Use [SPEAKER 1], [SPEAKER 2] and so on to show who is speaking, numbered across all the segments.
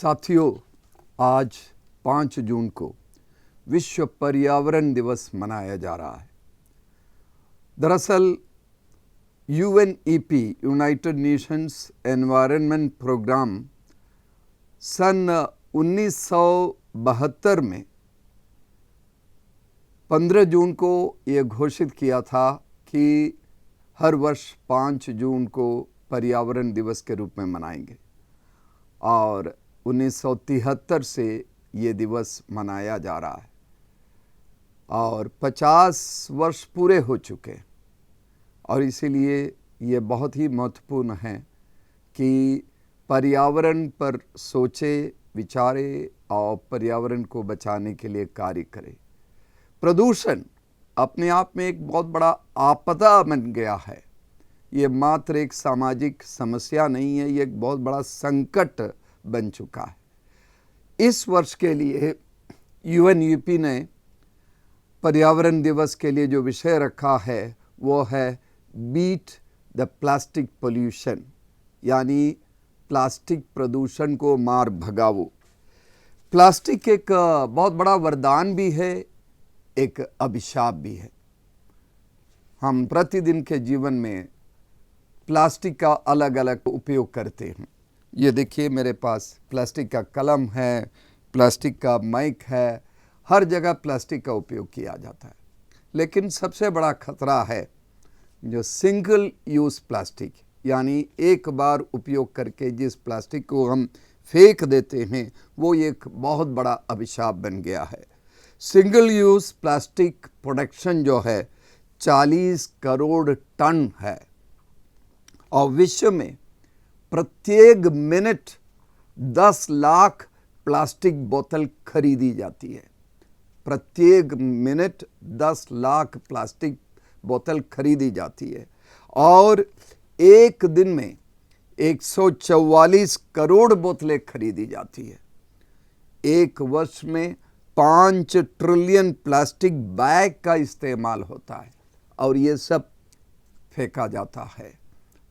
[SPEAKER 1] साथियों, आज 5 जून को विश्व पर्यावरण दिवस मनाया जा रहा है। दरअसल UNEP United Nations Environment Programme सन 1972 में 15 जून को ये घोषित किया था कि हर वर्ष 5 जून को पर्यावरण दिवस के रूप में मनाएंगे और 1973 से ये दिवस मनाया जा रहा है और 50 वर्ष पूरे हो चुके हैं। और इसीलिए ये बहुत ही महत्वपूर्ण है कि पर्यावरण पर सोचे, विचारे और पर्यावरण को बचाने के लिए कार्य करें। प्रदूषण अपने आप में एक बहुत बड़ा आपदा बन गया है। ये मात्र एक सामाजिक समस्या नहीं है, ये एक बहुत बड़ा संकट बन चुका है। इस वर्ष के लिए यूएनईपी ने पर्यावरण दिवस के लिए जो विषय रखा है वो है बीट द प्लास्टिक पोल्यूशन, यानी प्लास्टिक प्रदूषण को मार भगाओ। प्लास्टिक एक बहुत बड़ा वरदान भी है, एक अभिशाप भी है। हम प्रतिदिन के जीवन में प्लास्टिक का अलग अलग उपयोग करते हैं। ये देखिए, मेरे पास प्लास्टिक का कलम है, प्लास्टिक का माइक है, हर जगह प्लास्टिक का उपयोग किया जाता है। लेकिन सबसे बड़ा खतरा है जो सिंगल यूज़ प्लास्टिक, यानी एक बार उपयोग करके जिस प्लास्टिक को हम फेंक देते हैं, वो एक बहुत बड़ा अभिशाप बन गया है। सिंगल यूज़ प्लास्टिक प्रोडक्शन जो है 40 करोड़ टन है और विश्व में प्रत्येक मिनट 10 लाख प्लास्टिक बोतल खरीदी जाती है। प्रत्येक मिनट 10 लाख प्लास्टिक बोतल खरीदी जाती है और एक दिन में 144 करोड़ बोतलें खरीदी जाती है। एक वर्ष में 5 ट्रिलियन प्लास्टिक बैग का इस्तेमाल होता है और ये सब फेंका जाता है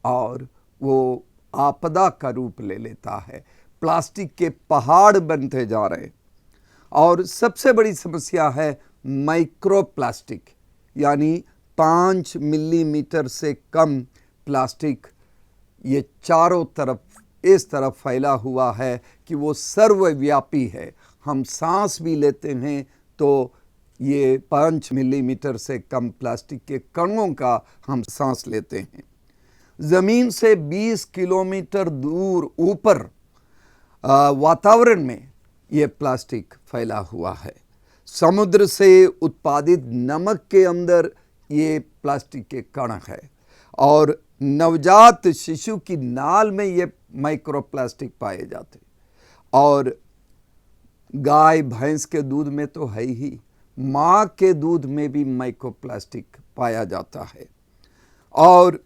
[SPEAKER 1] और वो आपदा का रूप ले लेता है। प्लास्टिक के पहाड़ बनते जा रहे हैं और सबसे बड़ी समस्या है माइक्रो प्लास्टिक, यानी 5 मिलीमीटर से कम प्लास्टिक। ये चारों तरफ इस तरफ फैला हुआ है कि वो सर्वव्यापी है। हम सांस भी लेते हैं तो ये 5 मिलीमीटर से कम प्लास्टिक के कणों का हम सांस लेते हैं। ज़मीन से 20 किलोमीटर दूर ऊपर वातावरण में ये प्लास्टिक फैला हुआ है। समुद्र से उत्पादित नमक के अंदर ये प्लास्टिक के कण है और नवजात शिशु की नाल में ये माइक्रो प्लास्टिक पाए जाते और गाय भैंस के दूध में तो है ही, माँ के दूध में भी माइक्रो प्लास्टिक पाया जाता है और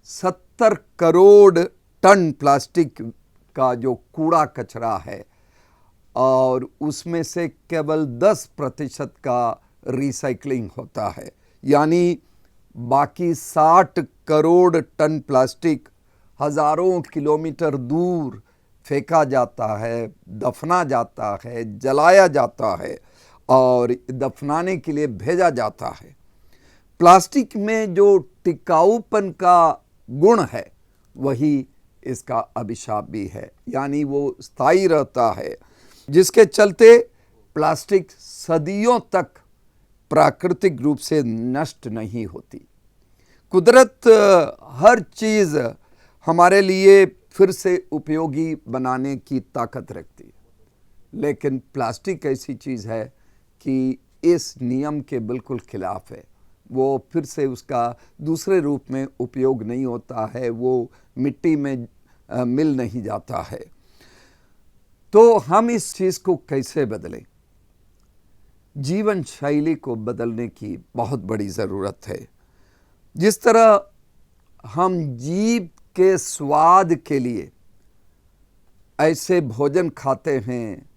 [SPEAKER 1] 70 करोड़ टन प्लास्टिक का जो कूड़ा कचरा है और उसमें से केवल 10% का रिसाइकलिंग होता है, यानी बाकी 60 करोड़ टन प्लास्टिक हज़ारों किलोमीटर दूर फेंका जाता है, दफना जाता है, जलाया जाता है और दफनाने के लिए भेजा जाता है। प्लास्टिक में जो टिकाऊपन का गुण है वही इसका अभिशाप भी है, यानी वो स्थायी रहता है, जिसके चलते प्लास्टिक सदियों तक प्राकृतिक रूप से नष्ट नहीं होती। कुदरत हर चीज़ हमारे लिए फिर से उपयोगी बनाने की ताकत रखती है, लेकिन प्लास्टिक ऐसी चीज़ है कि इस नियम के बिल्कुल खिलाफ है। वो फिर से उसका दूसरे रूप में उपयोग नहीं होता है, वो मिट्टी में मिल नहीं जाता है। तो हम इस चीज़ को कैसे बदलें? जीवन शैली को बदलने की बहुत बड़ी ज़रूरत है। जिस तरह हम जीभ के स्वाद के लिए ऐसे भोजन खाते हैं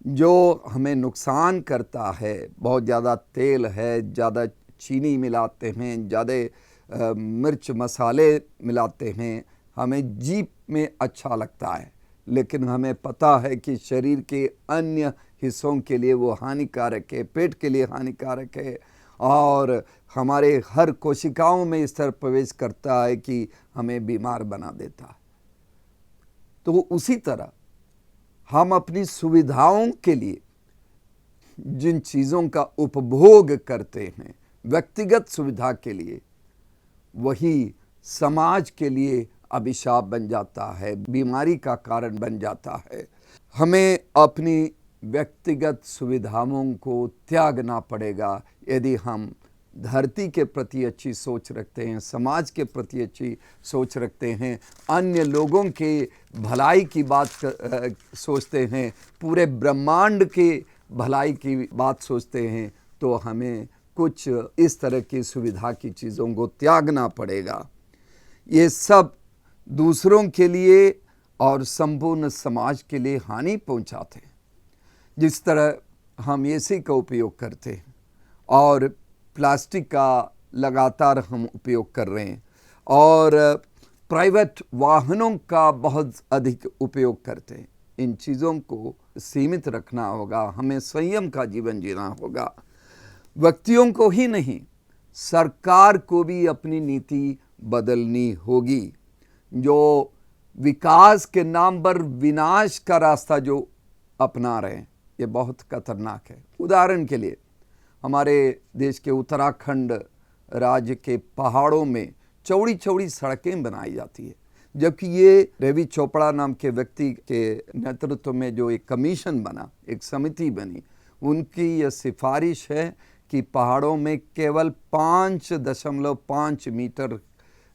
[SPEAKER 1] जो हमें नुकसान करता है, बहुत ज़्यादा तेल है, ज़्यादा चीनी मिलाते हैं, ज़्यादा मिर्च मसाले मिलाते हैं, हमें जीभ में अच्छा लगता है, लेकिन हमें पता है कि शरीर के अन्य हिस्सों के लिए वो हानिकारक है, पेट के लिए हानिकारक है और हमारे हर कोशिकाओं में इस तरह प्रवेश करता है कि हमें बीमार बना देता है। तो उसी तरह हम अपनी सुविधाओं के लिए जिन चीज़ों का उपभोग करते हैं व्यक्तिगत सुविधा के लिए, वही समाज के लिए अभिशाप बन जाता है, बीमारी का कारण बन जाता है। हमें अपनी व्यक्तिगत सुविधाओं को त्यागना पड़ेगा यदि हम धरती के प्रति अच्छी सोच रखते हैं, समाज के प्रति अच्छी सोच रखते हैं, अन्य लोगों के भलाई की बात सोचते हैं, पूरे ब्रह्मांड के भलाई की बात सोचते हैं, तो हमें कुछ इस तरह की सुविधा की चीज़ों को त्यागना पड़ेगा। ये सब दूसरों के लिए और संपूर्ण समाज के लिए हानि पहुंचाते हैं। जिस तरह हम एसी का उपयोग करते हैं और प्लास्टिक का लगातार हम उपयोग कर रहे हैं और प्राइवेट वाहनों का बहुत अधिक उपयोग करते हैं, इन चीज़ों को सीमित रखना होगा। हमें संयम का जीवन जीना होगा। व्यक्तियों को ही नहीं, सरकार को भी अपनी नीति बदलनी होगी। जो विकास के नाम पर विनाश का रास्ता जो अपना रहे हैं, ये बहुत खतरनाक है। उदाहरण के लिए हमारे देश के उत्तराखंड राज्य के पहाड़ों में चौड़ी चौड़ी सड़कें बनाई जाती है, जबकि ये रवि चोपड़ा नाम के व्यक्ति के नेतृत्व में जो एक कमीशन बना, एक समिति बनी, उनकी यह सिफारिश है कि पहाड़ों में केवल 5.5 मीटर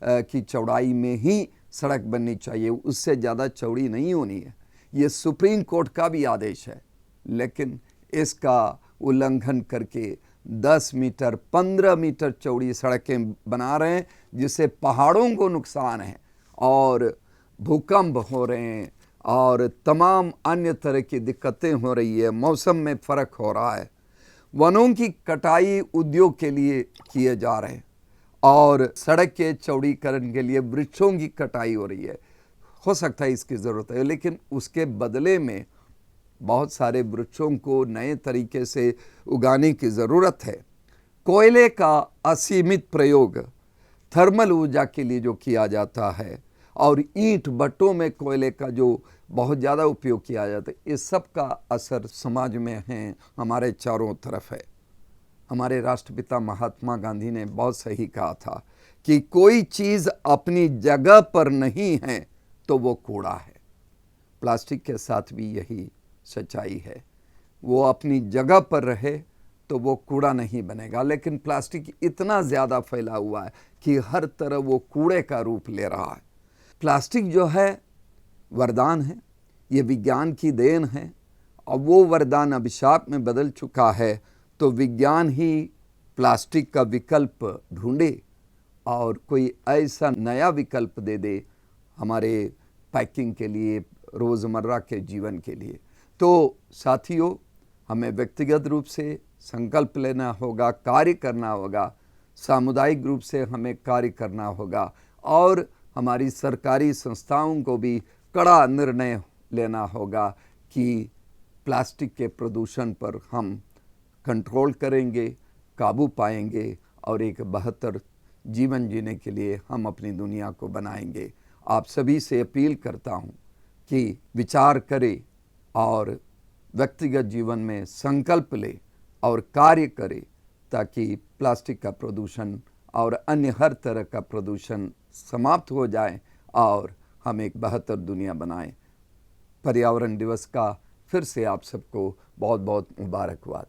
[SPEAKER 1] की चौड़ाई में ही सड़क बननी चाहिए, उससे ज़्यादा चौड़ी नहीं होनी है। ये सुप्रीम कोर्ट का भी आदेश है, लेकिन इसका उल्लंघन करके 10 मीटर 15 मीटर चौड़ी सड़कें बना रहे हैं, जिससे पहाड़ों को नुकसान है और भूकंप हो रहे हैं और तमाम अन्य तरह की दिक्कतें हो रही है, मौसम में फ़र्क हो रहा है। वनों की कटाई उद्योग के लिए किए जा रहे हैं और सड़क के चौड़ीकरण के लिए वृक्षों की कटाई हो रही है। हो सकता है इसकी ज़रूरत है, लेकिन उसके बदले में बहुत सारे वृक्षों को नए तरीके से उगाने की ज़रूरत है। कोयले का असीमित प्रयोग थर्मल ऊर्जा के लिए जो किया जाता है और ईंट भट्टों में कोयले का जो बहुत ज़्यादा उपयोग किया जाता है, इस सब का असर समाज में है, हमारे चारों तरफ है। हमारे राष्ट्रपिता महात्मा गांधी ने बहुत सही कहा था कि कोई चीज़ अपनी जगह पर नहीं है तो वो कूड़ा है। प्लास्टिक के साथ भी यही सच्चाई है। वो अपनी जगह पर रहे तो वो कूड़ा नहीं बनेगा, लेकिन प्लास्टिक इतना ज़्यादा फैला हुआ है कि हर तरह वो कूड़े का रूप ले रहा है। प्लास्टिक जो है वरदान है, ये विज्ञान की देन है और वो वरदान अभिशाप में बदल चुका है। तो विज्ञान ही प्लास्टिक का विकल्प ढूंढे और कोई ऐसा नया विकल्प दे दे हमारे पैकिंग के लिए, रोज़मर्रा के जीवन के लिए। तो साथियों, हमें व्यक्तिगत रूप से संकल्प लेना होगा, कार्य करना होगा, सामुदायिक रूप से हमें कार्य करना होगा और हमारी सरकारी संस्थाओं को भी कड़ा निर्णय लेना होगा कि प्लास्टिक के प्रदूषण पर हम कंट्रोल करेंगे, काबू पाएंगे और एक बेहतर जीवन जीने के लिए हम अपनी दुनिया को बनाएंगे। आप सभी से अपील करता हूँ कि विचार करें और व्यक्तिगत जीवन में संकल्प ले और कार्य करे, ताकि प्लास्टिक का प्रदूषण और अन्य हर तरह का प्रदूषण समाप्त हो जाए और हम एक बेहतर दुनिया बनाएं। पर्यावरण दिवस का फिर से आप सबको बहुत बहुत मुबारकबाद।